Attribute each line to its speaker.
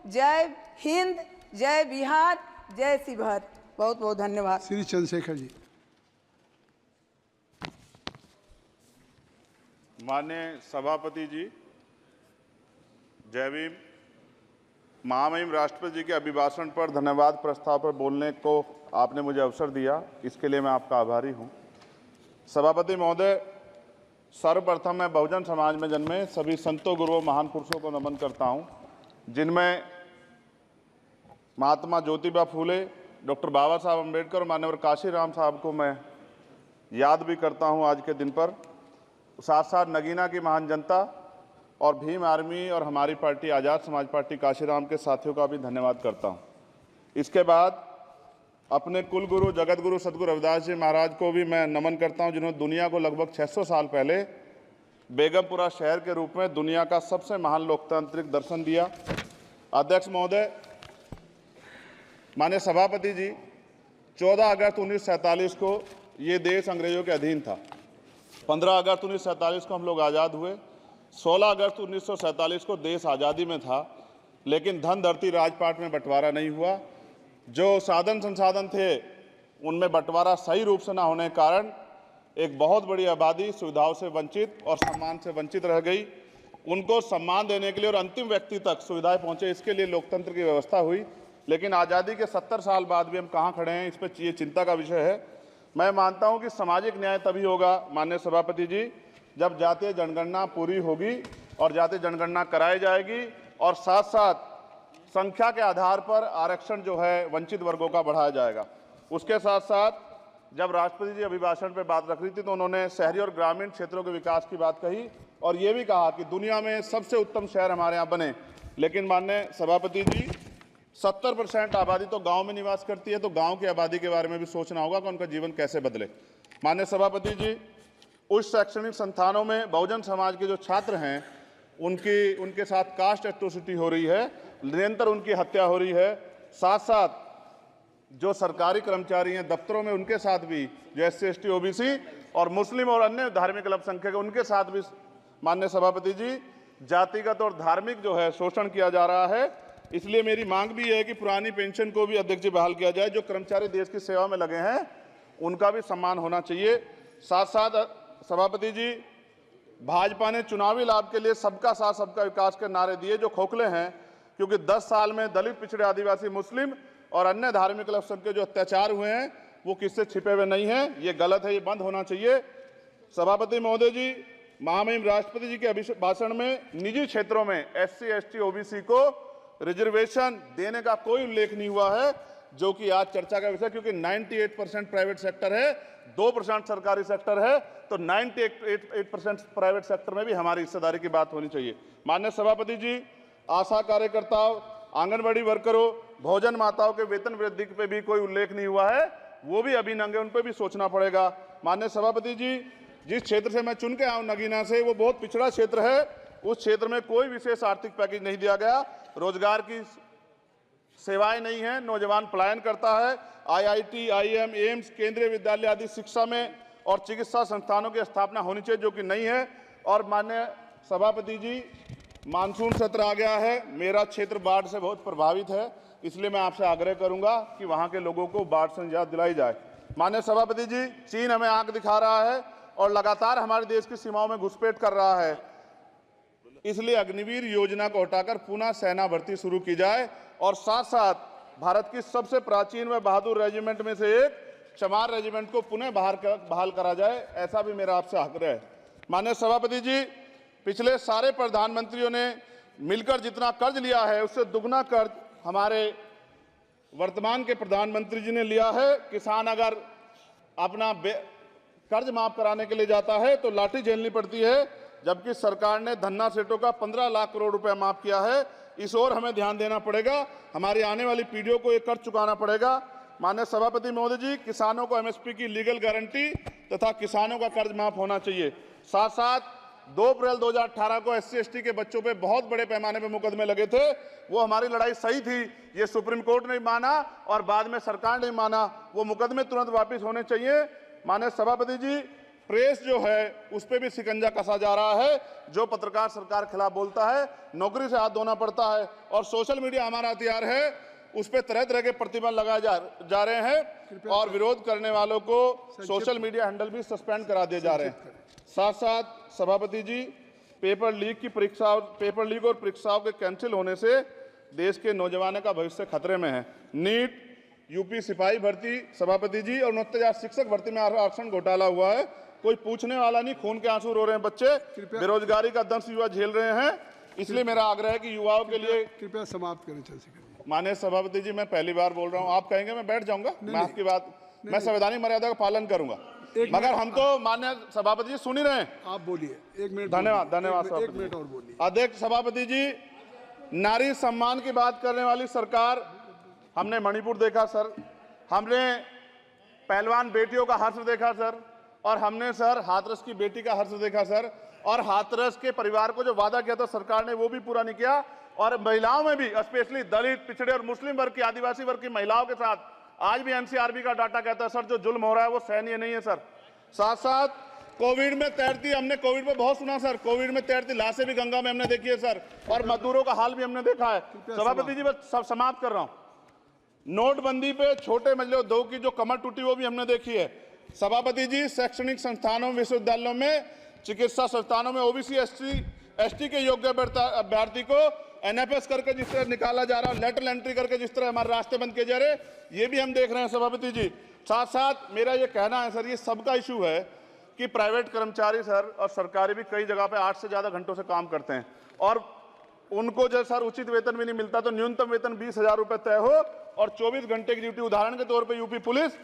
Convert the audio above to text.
Speaker 1: जय हिंद, जय बिहार, जय शिवहर। बहुत बहुत धन्यवाद।
Speaker 2: श्री चंद्रशेखर जी।
Speaker 3: माननीय सभापति जी, जय भीम। महामहिम राष्ट्रपति जी के अभिभाषण पर धन्यवाद प्रस्ताव पर बोलने को आपने मुझे अवसर दिया, इसके लिए मैं आपका आभारी हूं। सभापति महोदय, सर्वप्रथम मैं बहुजन समाज में जन्मे सभी संतों, गुरुओं, महान पुरुषों को नमन करता हूं, जिनमें महात्मा ज्योतिबा फूले, डॉक्टर बाबा साहब अम्बेडकर और मान्यवर काशीराम साहब को मैं याद भी करता हूं आज के दिन पर। साथ साथ नगीना की महान जनता और भीम आर्मी और हमारी पार्टी आज़ाद समाज पार्टी काशीराम के साथियों का भी धन्यवाद करता हूं। इसके बाद अपने कुल गुरु जगत गुरु सदगुरु रविदास जी महाराज को भी मैं नमन करता हूं, जिन्होंने दुनिया को लगभग 600 साल पहले बेगमपुरा शहर के रूप में दुनिया का सबसे महान लोकतांत्रिक दर्शन दिया। अध्यक्ष महोदय, माननीय सभापति जी, 14 अगस्त 1947 को ये देश अंग्रेजों के अधीन था। 15 अगस्त 1947 को हम लोग आज़ाद हुए। 16 अगस्त 1947 को देश आज़ादी में था, लेकिन धन धरती राजपाट में बंटवारा नहीं हुआ। जो साधन संसाधन थे उनमें बंटवारा सही रूप से न होने के कारण एक बहुत बड़ी आबादी सुविधाओं से वंचित और सम्मान से वंचित रह गई। उनको सम्मान देने के लिए और अंतिम व्यक्ति तक सुविधाएं पहुंचे, इसके लिए लोकतंत्र की व्यवस्था हुई। लेकिन आज़ादी के 70 साल बाद भी हम कहाँ खड़े हैं, इस पर ये चिंता का विषय है। मैं मानता हूं कि सामाजिक न्याय तभी होगा माननीय सभापति जी, जब जातीय जनगणना पूरी होगी और जातीय जनगणना कराई जाएगी और साथ साथ संख्या के आधार पर आरक्षण जो है वंचित वर्गों का बढ़ाया जाएगा। उसके साथ साथ जब राष्ट्रपति जी अभिभाषण पे बात रख रही थी तो उन्होंने शहरी और ग्रामीण क्षेत्रों के विकास की बात कही और ये भी कहा कि दुनिया में सबसे उत्तम शहर हमारे यहाँ बने। लेकिन माननीय सभापति जी, 70% आबादी तो गांव में निवास करती है, तो गांव की आबादी के बारे में भी सोचना होगा कि उनका जीवन कैसे बदले। माननीय सभापति जी, उच्च शैक्षणिक संस्थानों में बहुजन समाज के जो छात्र हैं उनके साथ कास्ट एट्रोसिटी हो रही है, निरंतर उनकी हत्या हो रही है। साथ साथ जो सरकारी कर्मचारी हैं दफ्तरों में, उनके साथ भी जो SC ST OBC और मुस्लिम और अन्य धार्मिक अल्पसंख्यक, उनके साथ भी माननीय सभापति जी जातिगत और धार्मिक जो है शोषण किया जा रहा है। इसलिए मेरी मांग भी है कि पुरानी पेंशन को भी अध्यक्ष जी बहाल किया जाए। जो कर्मचारी देश की सेवा में लगे हैं उनका भी सम्मान होना चाहिए। साथ साथ सभापति जी, भाजपा ने चुनावी लाभ के लिए सबका साथ सबका विकास के नारे दिए जो खोखले हैं, क्योंकि 10 साल में दलित, पिछड़े, आदिवासी, मुस्लिम और अन्य धार्मिक अल्पसंख्यक के जो अत्याचार हुए हैं वो किससे छिपे हुए नहीं हैं। ये गलत है, ये बंद होना चाहिए। सभापति महोदय जी, महामहिम राष्ट्रपति जी के अभिभाषण में निजी क्षेत्रों में SC ST OBC को रिजर्वेशन देने का कोई उल्लेख नहीं हुआ है, जो कि आज चर्चा का विषय, क्योंकि 98% प्राइवेट सेक्टर है, 2% सरकारी सेक्टर है, तो 98% प्राइवेट सेक्टर में भी हमारी हिस्सेदारी की बात होनी चाहिए। माननीय सभापति जी, आशा कार्यकर्ताओं, आंगनबाड़ी वर्करों, भोजन माताओं के वेतन वृद्धि पे भी कोई उल्लेख नहीं हुआ है, वो भी अभी नंगे, उन पर भी सोचना पड़ेगा। माननीय सभापति जी, जिस क्षेत्र से मैं चुन के आया हूं नगीना से, वो बहुत पिछड़ा क्षेत्र है। उस क्षेत्र में कोई विशेष आर्थिक पैकेज नहीं दिया गया, रोजगार की सेवाएं नहीं है, नौजवान पलायन करता है। IIT, IIM, एम्स, केंद्रीय विद्यालय आदि शिक्षा में और चिकित्सा संस्थानों की स्थापना होनी चाहिए, जो कि नहीं है। और माननीय सभापति जी, मानसून सत्र आ गया है, मेरा क्षेत्र बाढ़ से बहुत प्रभावित है, इसलिए मैं आपसे आग्रह करूंगा कि वहां के लोगों को बाढ़ से निजात दिलाई जाए। माननीय सभापति जी, चीन हमें आंख दिखा रहा है और लगातार हमारे देश की सीमाओं में घुसपैठ कर रहा है, इसलिए अग्निवीर योजना को हटाकर पुनः सेना भर्ती शुरू की जाए और साथ साथ भारत की सबसे प्राचीन व बहादुर रेजिमेंट में से एक चमार रेजिमेंट को पुनः बहाल करा जाए, ऐसा भी मेरा आपसे आग्रह है। माननीय सभापति जी, पिछले सारे प्रधानमंत्रियों ने मिलकर जितना कर्ज लिया है उससे दुगना कर्ज हमारे वर्तमान के प्रधानमंत्री जी ने लिया है। किसान अगर अपना कर्ज माफ कराने के लिए जाता है तो लाठी झेलनी पड़ती है, जबकि सरकार ने धन्ना सेठों का 15 लाख करोड़ रुपया माफ किया है। इस ओर हमें ध्यान देना पड़ेगा, हमारी आने वाली पीढ़ियों को ये कर्ज चुकाना पड़ेगा। माननीय सभापति महोदय जी, किसानों को MSP की लीगल गारंटी तथा किसानों का कर्ज माफ होना चाहिए। साथ साथ 2 अप्रैल 2018 को SC ST के बच्चों पे बहुत बड़े पैमाने पे मुकदमे लगे थे, वो हमारी लड़ाई सही थी, ये सुप्रीम कोर्ट ने माना और बाद में सरकार ने माना, वो मुकदमे तुरंत वापस होने चाहिए। माननीय सभापति जी, प्रेस जो है उस पर भी शिकंजा कसा जा रहा है। जो पत्रकार सरकार खिलाफ बोलता है नौकरी से हाथ धोना पड़ता है, और सोशल मीडिया हमारा हथियार है, उस पर तरह तरह के प्रतिबंध लगाए जा रहे हैं और विरोध करने वालों को सोशल मीडिया हैंडल भी सस्पेंड करा दिए जा रहे हैं। साथ साथ सभापति जी, पेपर लीक और परीक्षाओं के कैंसिल होने से देश के नौजवानों का भविष्य खतरे में है। नीट, यूपी सिपाही भर्ती सभापति जी और 69,000 शिक्षक भर्ती में आरक्षण घोटाला हुआ है, कोई पूछने वाला नहीं, खून के आंसू रो रहे हैं बच्चे, बेरोजगारी का दंश युवा झेल रहे हैं। इसलिए मेरा आग्रह है कि युवाओं के लिए
Speaker 2: कृपया समाप्त करें चर्चा।
Speaker 3: माननीय सभापति जी, मैं पहली बार बोल रहा हूं, आप कहेंगे मैं बैठ जाऊंगा, मैं आपकी बात, मैं संवैधानिक मर्यादा का पालन करूंगा, मगर हम तो माननीय सभापति जी सुन ही रहे हैं।
Speaker 2: आप बोलिए, 1 मिनट।
Speaker 3: धन्यवाद, धन्यवाद।
Speaker 2: 1 मिनट और बोलिए।
Speaker 3: अध्यक्ष सभापति जी, नारी सम्मान की बात करने वाली सरकार, हमने मणिपुर देखा सर, हमने पहलवान बेटियों का हर्ष देखा सर, और हमने सर हाथरस की बेटी का हर्ष देखा सर, और हाथरस के परिवार को जो वादा किया था सरकार ने वो भी पूरा नहीं किया। और महिलाओं में भी, स्पेशली दलित, पिछड़े और मुस्लिम वर्ग की, आदिवासी वर्ग की महिलाओं के साथ आज भी एनसीआरबी का डाटा कहता है सर जो जुल्म हो रहा है वो सहनीय नहीं है सर। साथ साथ कोविड में तैरती, हमने कोविड में बहुत सुना सर, कोविड में तैरती लाशें भी गंगा में हमने देखी है सर, और मजदूरों का हाल भी हमने देखा है। सभापति जी, बस सब समाप्त कर रहा हूं। नोटबंदी पे छोटे मजले उद्योग की जो कमर टूटी वो भी हमने देखी है। सभापति जी, शैक्षणिक संस्थानों, विश्वविद्यालयों में, चिकित्सा संस्थानों में ओबीसी एसटी के योग्य अभ्यर्थी को एनएफएस करके जिस तरह निकाला जा रहा है, लेटरल एंट्री करके जिस तरह हमारे रास्ते बंद किए जा रहे, ये भी हम देख रहे हैं सभापति जी। साथ साथ मेरा ये कहना है सर, ये सबका इशू है कि प्राइवेट कर्मचारी सर और सरकारी भी कई जगह पे 8 से ज़्यादा घंटों से काम करते हैं, और उनको जब सर उचित वेतन भी नहीं मिलता, तो न्यूनतम वेतन 20,000 रुपये तय हो और 24 घंटे की ड्यूटी। उदाहरण के तौर पे यूपी पुलिस